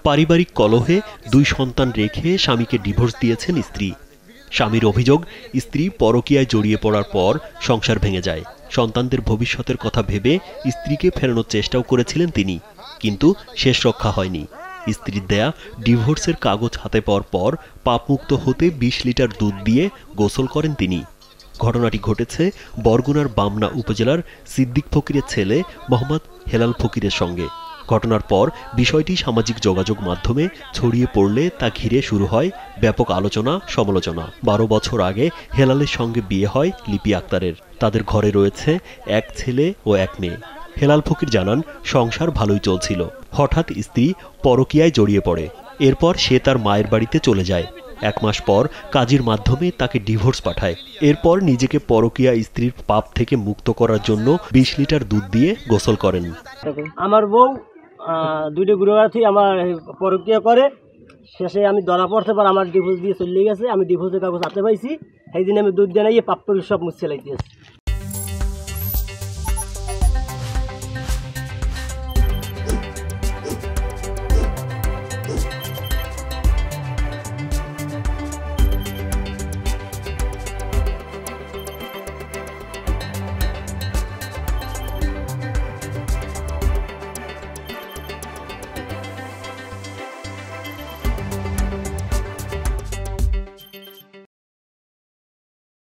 পারিবারিক কলহে 2 সন্তান রেখে স্বামীকে ডিভোর্স দিয়েছেন স্ত্রী। স্বামীর অভিযোগ, স্ত্রী পরকীয়ায় জড়িয়ে পড়ার পর সংসার ভেঙে যায়। সন্তানদের ভবিষ্যতের কথা ভেবে স্ত্রীকে ফেরানোর চেষ্টাও করেছিলেন তিনি, কিন্তু শেষ রক্ষা হয়নি। স্ত্রীর দেয়া ডিভোর্সের কাগজ হাতে পাওয়ার পর পাপমুক্ত হতে 20 লিটার দুধ দিয়ে গোসল করেন তিনি। ঘটনাটি ঘটেছে বরগুনার বামনা উপজেলার সিদ্দিক ফকিরের ছেলে মোহাম্মদ হেলাল ফকিরের সঙ্গে। ঘটনার পর বিষয়টি সামাজিক যোগাযোগ মাধ্যমে ছড়িয়ে পড়লে তা ঘিরে শুরু হয় ব্যাপক আলোচনা সমালোচনা। 12 বছর আগে হেলালের সঙ্গে বিয়ে হয় লিপি আক্তারের। তাদের ঘরে রয়েছে এক ছেলে ও এক মেয়ে। হেলাল ফকির জানান, সংসার ভালোই চলছিল। হঠাৎ স্ত্রী পরকীয়ায় জড়িয়ে পড়ে। এরপর সে তার মায়ের বাড়িতে চলে যায়। 1 মাস পর কাজীর মাধ্যমে তাকে ডিভোর্স পাঠায়। এরপর নিজেকে পরকীয়া স্ত্রীর পাপ থেকে মুক্ত করার জন্য 20 লিটার দুধ দিয়ে গোসল করেন। আমার বউ 2টা গুরুবারী আমার পরকীয়া করে, শেষে আমি ধরা পড়তে পার আমার ডিভোর্স দিয়ে চলে গেছে। আমি ডিভোর্সের কাগজ হাতে পাইছি, সেই দিন আমি দুধ দিয়ে পাপ করে সব মুছে লাইতেছি।